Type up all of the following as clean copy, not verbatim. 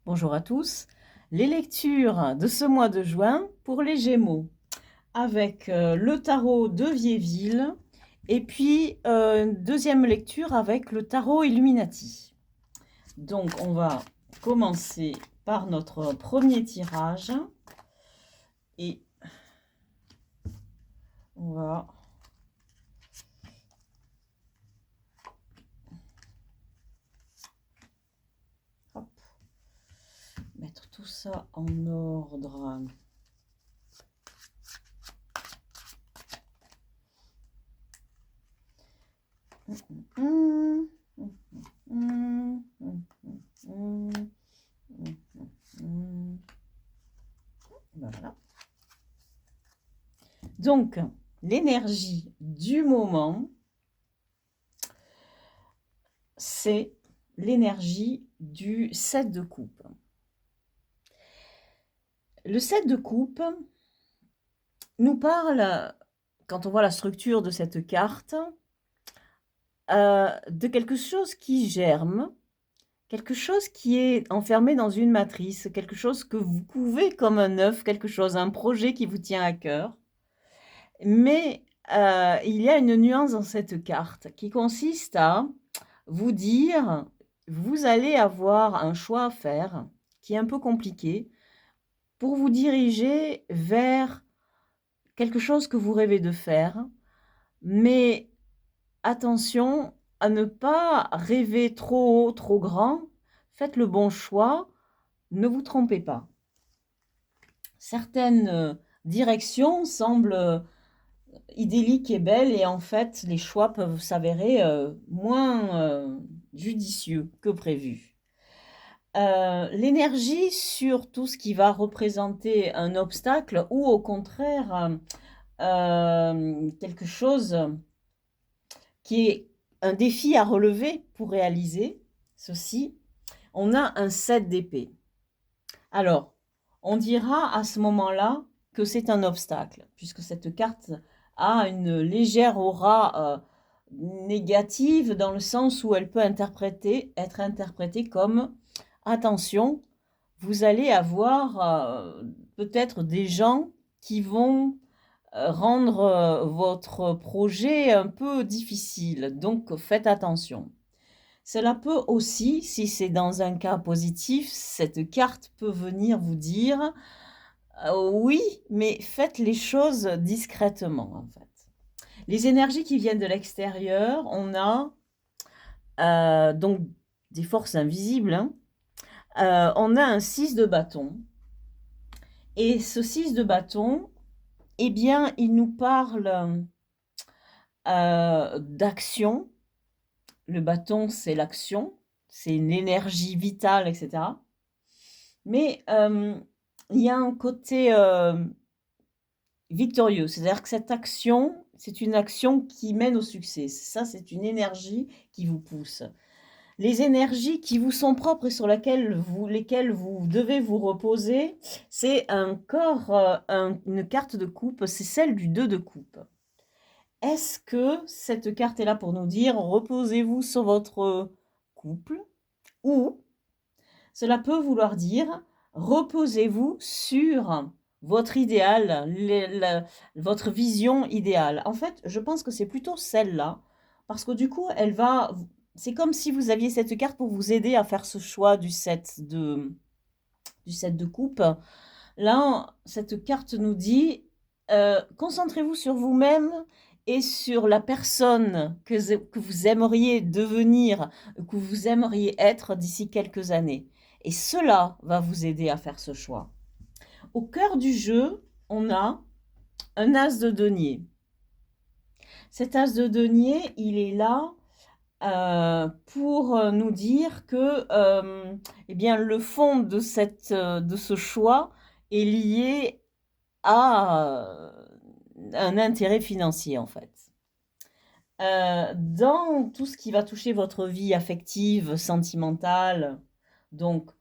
Bonjour à tous. Les lectures de ce mois de juin pour les Gémeaux avec le tarot de Viéville et puis deuxième lecture avec le tarot Illuminati. Donc on va commencer par notre premier tirage et on va hop, mettre tout ça en ordre. Voilà. Donc, l'énergie du moment, c'est l'énergie du 7 de coupe. Le 7 de coupe nous parle, quand on voit la structure de cette carte, de quelque chose qui germe, quelque chose qui est enfermé dans une matrice, quelque chose que vous couvez comme un œuf, quelque chose, un projet qui vous tient à cœur. Mais il y a une nuance dans cette carte qui consiste à vous dire, vous allez avoir un choix à faire qui est un peu compliqué pour vous diriger vers quelque chose que vous rêvez de faire. Mais attention à ne pas rêver trop haut, trop grand. Faites le bon choix, ne vous trompez pas. Certaines directions semblent idylliques et belles et en fait les choix peuvent s'avérer moins judicieux que prévu. L'énergie sur tout ce qui va représenter un obstacle ou au contraire quelque chose qui est un défi à relever pour réaliser ceci, on a un 7 d'épée. Alors, on dira à ce moment-là que c'est un obstacle, puisque cette carte a une légère aura négative dans le sens où elle peut être interprétée comme « Attention, vous allez avoir peut-être des gens qui vont rendre votre projet un peu difficile, donc faites attention ». Cela peut aussi, si c'est dans un cas positif, cette carte peut venir vous dire oui, mais faites les choses discrètement en fait. Les énergies qui viennent de l'extérieur, on a donc des forces invisibles, hein. On a un 6 de bâton. Et ce 6 de bâton, eh bien, il nous parle d'action. Le bâton, c'est l'action, c'est une énergie vitale, etc. Mais il y a un côté victorieux, c'est-à-dire que cette action, c'est une action qui mène au succès. Ça, c'est une énergie qui vous pousse. Les énergies qui vous sont propres et sur lesquelles vous devez vous reposer, c'est un corps, une carte de coupe, c'est celle du 2 de coupe. Est-ce que cette carte est là pour nous dire reposez-vous sur votre couple ou cela peut vouloir dire reposez-vous sur votre idéal, votre vision idéale. En fait, je pense que c'est plutôt celle-là parce que du coup, c'est comme si vous aviez cette carte pour vous aider à faire ce choix du 7 de coupe. Là, cette carte nous dit concentrez-vous sur vous-même et sur la personne que vous aimeriez devenir, que vous aimeriez être d'ici quelques années. Et cela va vous aider à faire ce choix. Au cœur du jeu, on a un as de denier. Cet as de denier, il est là pour nous dire que eh bien, le fond de ce choix est lié à un intérêt financier en fait. Dans tout ce qui va toucher votre vie affective, sentimentale, donc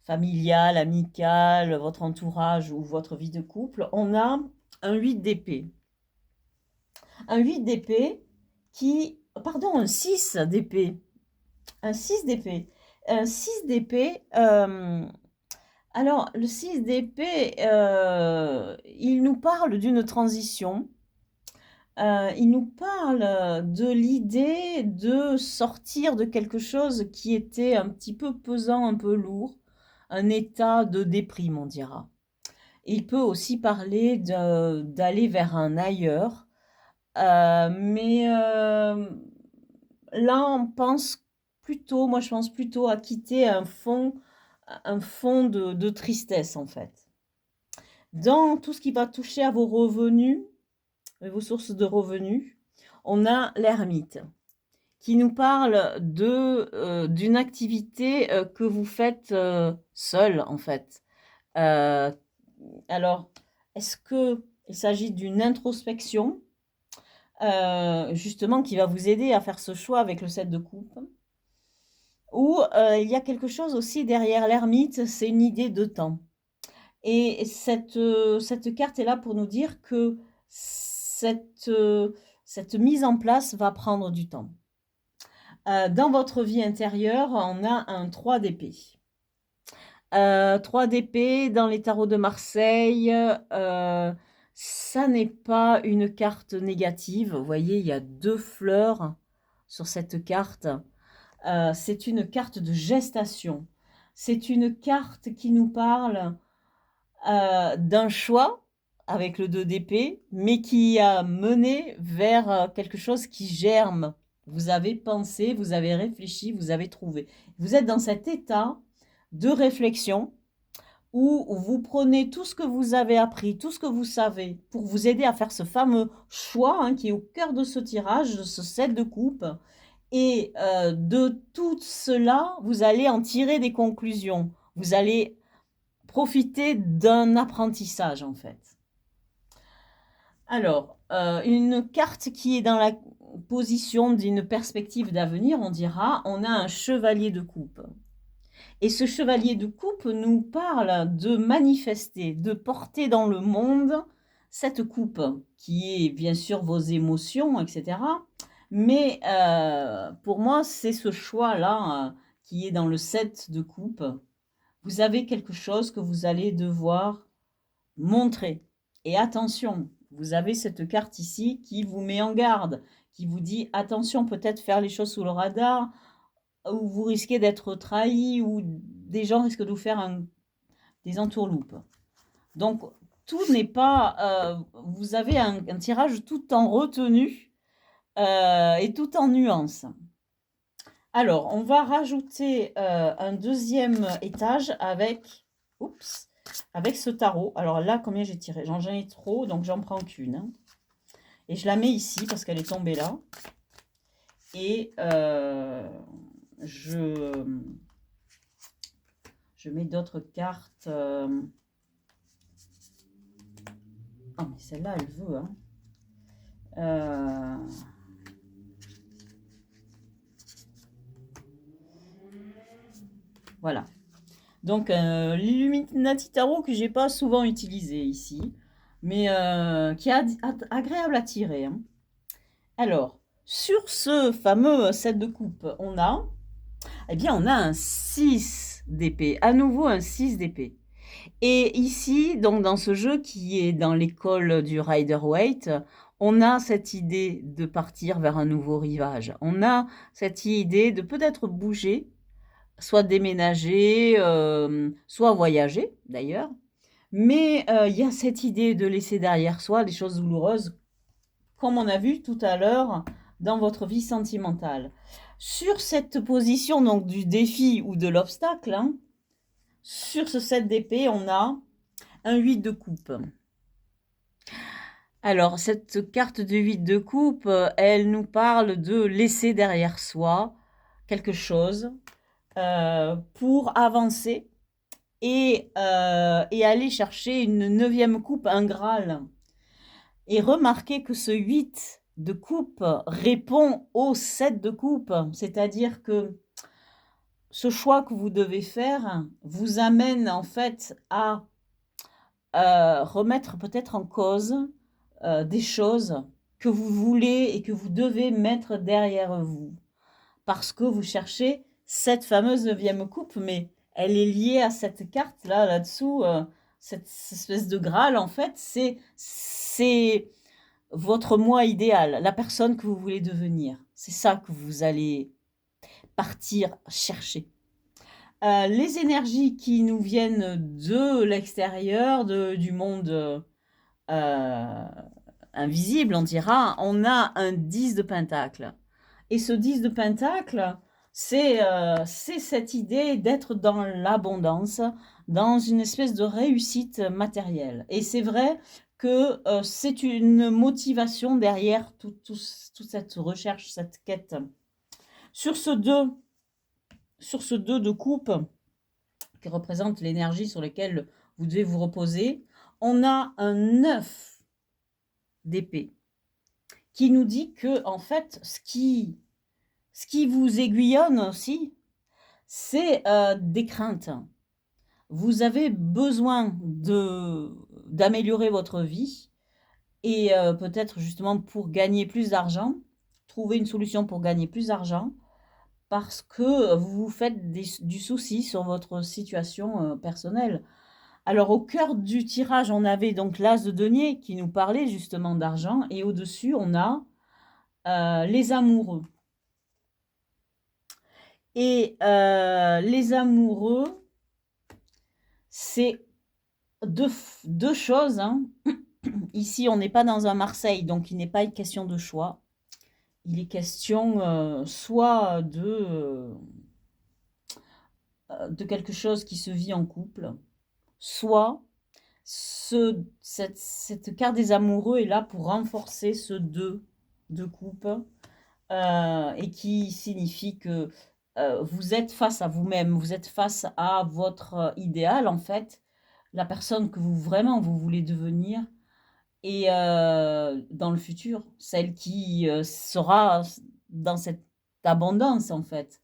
familiale, amicale, votre entourage ou votre vie de couple, on a un 8 d'épée. Un 8 d'épée un 6 d'épée. Un 6 d'épée 6 d'épée, alors le 6 d'épée, il nous parle d'une transition. Il nous parle de l'idée de sortir de quelque chose qui était un petit peu pesant, un peu lourd, un état de déprime, on dira. Il peut aussi parler d'aller vers un ailleurs, mais là, moi je pense plutôt à quitter un fond de tristesse en fait. Dans tout ce qui va toucher à vos revenus, vos sources de revenus, on a l'ermite qui nous parle d'une activité que vous faites seul en fait. Euh, alors, est-ce qu'il s'agit d'une introspection justement qui va vous aider à faire ce choix avec le 7 de coupe? Ou il y a quelque chose aussi derrière l'ermite, c'est une idée de temps. Et cette carte est là pour nous dire que cette mise en place va prendre du temps. Dans votre vie intérieure, on a un 3 d'épée. 3 d'épée dans les tarots de Marseille, ça n'est pas une carte négative. Vous voyez, il y a 2 fleurs sur cette carte. C'est une carte de gestation. C'est une carte qui nous parle d'un choix avec le 2 d'épée, mais qui a mené vers quelque chose qui germe. Vous avez pensé, vous avez réfléchi, vous avez trouvé. Vous êtes dans cet état de réflexion où vous prenez tout ce que vous avez appris, tout ce que vous savez, pour vous aider à faire ce fameux choix qui est au cœur de ce tirage, de ce 7 de coupe. Et de tout cela, vous allez en tirer des conclusions. Vous allez profiter d'un apprentissage, en fait. Alors, une carte qui est dans la position d'une perspective d'avenir, on dira, on a un chevalier de coupe. Et ce chevalier de coupe nous parle de manifester, de porter dans le monde cette coupe, qui est bien sûr vos émotions, etc. Mais pour moi, c'est ce choix-là qui est dans le 7 de coupe. Vous avez quelque chose que vous allez devoir montrer. Et attention, vous avez cette carte ici qui vous met en garde, qui vous dit attention, peut-être faire les choses sous le radar, où vous risquez d'être trahi, ou des gens risquent de vous faire des entourloupes. Donc, tout n'est pas... vous avez un tirage tout en retenue et tout en nuances. Alors, on va rajouter un deuxième étage avec ce tarot. Alors là, combien j'ai tiré? J'en ai trop, donc j'en prends qu'une. Et je la mets ici parce qu'elle est tombée là. Et je mets d'autres cartes. Ah, mais celle-là, elle veut. Voilà. Donc, l'Illuminati Tarot que j'ai pas souvent utilisé ici, mais qui est agréable à tirer. Alors, sur ce fameux 7 de coupe, on a un 6 d'épée. À nouveau, un 6 d'épée. Et ici, donc dans ce jeu qui est dans l'école du Rider-Waite, on a cette idée de partir vers un nouveau rivage. On a cette idée de peut-être bouger, soit déménager, soit voyager d'ailleurs. Mais il y a cette idée de laisser derrière soi des choses douloureuses, comme on a vu tout à l'heure dans votre vie sentimentale. Sur cette position donc du défi ou de l'obstacle, sur ce 7 d'épée, on a un 8 de coupe. Alors, cette carte de 8 de coupe, elle nous parle de laisser derrière soi quelque chose pour avancer et aller chercher une 9e coupe, un Graal. Et remarquez que ce 8 de coupe répond au 7 de coupe, c'est-à-dire que ce choix que vous devez faire vous amène en fait à remettre peut-être en cause des choses que vous voulez et que vous devez mettre derrière vous parce que vous cherchez cette fameuse 9e coupe, mais elle est liée à cette carte là-dessous, cette espèce de Graal en fait, c'est votre moi idéal, la personne que vous voulez devenir. C'est ça que vous allez partir chercher. Les énergies qui nous viennent de l'extérieur, du monde, invisible, on dira, on a un 10 de pentacle. Et ce 10 de pentacle, c'est cette idée d'être dans l'abondance, dans une espèce de réussite matérielle. Et c'est vrai que c'est une motivation derrière toute cette recherche, cette quête. Sur ce 2, de coupe, qui représente l'énergie sur laquelle vous devez vous reposer, on a un 9 d'épée qui nous dit que, en fait, ce qui vous aiguillonne aussi, c'est des craintes. Vous avez besoin d'améliorer votre vie et peut-être justement pour gagner plus d'argent, trouver une solution pour gagner plus d'argent parce que vous vous faites du souci sur votre situation personnelle. Alors au cœur du tirage, on avait donc l'as de denier qui nous parlait justement d'argent et au-dessus, on a les amoureux. Et les amoureux, c'est deux choses, hein. Ici, on n'est pas dans un Marseille, donc il n'est pas une question de choix. Il est question soit de quelque chose qui se vit en couple, soit cette carte des amoureux est là pour renforcer ce 2 de coupe et qui signifie que vous êtes face à vous-même, vous êtes face à votre idéal en fait, la personne que vous vraiment vous voulez devenir et dans le futur, celle qui sera dans cette abondance en fait.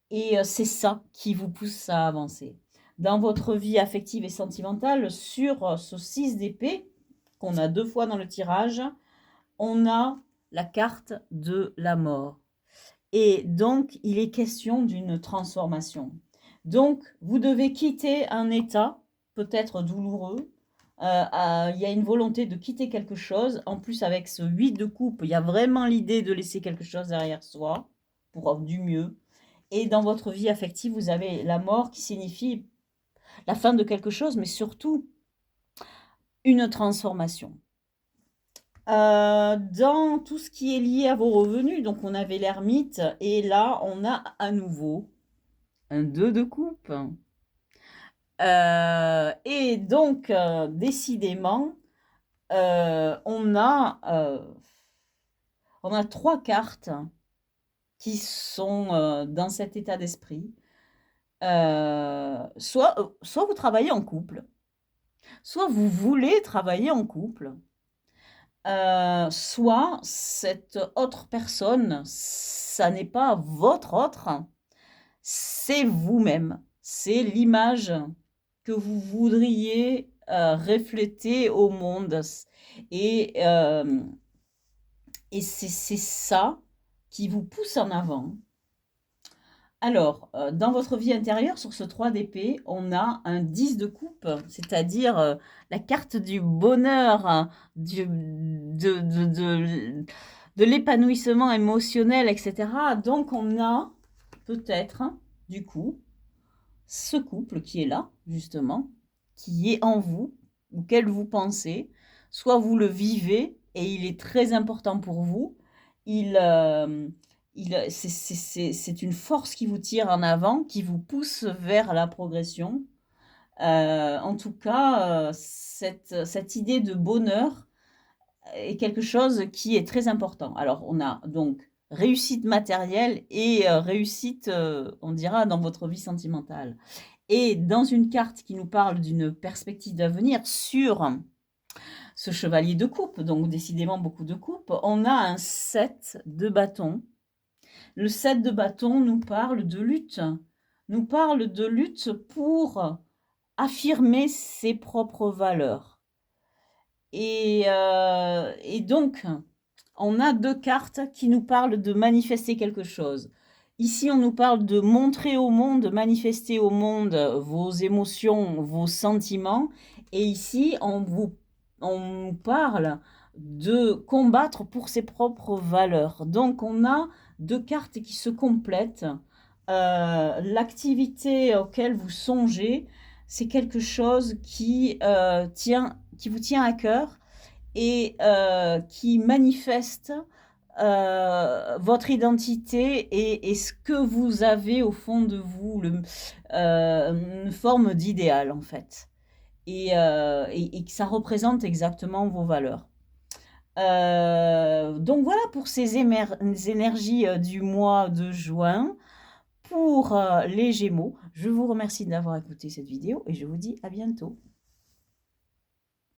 Et c'est ça qui vous pousse à avancer. Dans votre vie affective et sentimentale, sur ce 6 d'épée, qu'on a 2 fois dans le tirage, on a la carte de la mort. Et donc, il est question d'une transformation. Donc, vous devez quitter un état, peut-être douloureux. Il y a une volonté de quitter quelque chose. En plus, avec ce 8 de coupe, il y a vraiment l'idée de laisser quelque chose derrière soi pour du mieux. Et dans votre vie affective, vous avez la mort qui signifie la fin de quelque chose, mais surtout une transformation. Dans tout ce qui est lié à vos revenus, donc on avait l'ermite, et là on a à nouveau un 2 de coupe. Et donc, décidément, on a 3 cartes qui sont dans cet état d'esprit. Soit vous travaillez en couple, soit vous voulez travailler en couple, soit cette autre personne, ça n'est pas votre autre, c'est vous-même. C'est l'image que vous voudriez refléter au monde. Et, c'est ça qui vous pousse en avant. Alors, dans votre vie intérieure, sur ce 3 d'épée, on a un 10 de coupe, c'est-à-dire la carte du bonheur, hein, de l'épanouissement émotionnel, etc. Donc, on a peut-être, du coup, ce couple qui est là, justement, qui est en vous, auquel vous pensez, soit vous le vivez et il est très important pour vous, c'est une force qui vous tire en avant, qui vous pousse vers la progression. En tout cas, cette idée de bonheur est quelque chose qui est très important. Alors, on a donc réussite matérielle et réussite, on dira, dans votre vie sentimentale. Et dans une carte qui nous parle d'une perspective d'avenir sur ce chevalier de coupe, donc décidément beaucoup de coupes, on a un 7 de bâton. Le 7 de bâton nous parle de lutte pour affirmer ses propres valeurs. Et donc, on a 2 cartes qui nous parlent de manifester quelque chose. Ici, on nous parle de montrer au monde, de manifester au monde vos émotions, vos sentiments. Et ici, on nous parle de combattre pour ses propres valeurs. Donc, on a deux cartes qui se complètent. L'activité auquel vous songez, c'est quelque chose qui vous tient à cœur et qui manifeste votre identité et ce que vous avez au fond de vous, une forme d'idéal en fait. Et que ça représente exactement vos valeurs. Donc voilà pour ces énergies du mois de juin. Pour les Gémeaux, je vous remercie d'avoir écouté cette vidéo et je vous dis à bientôt.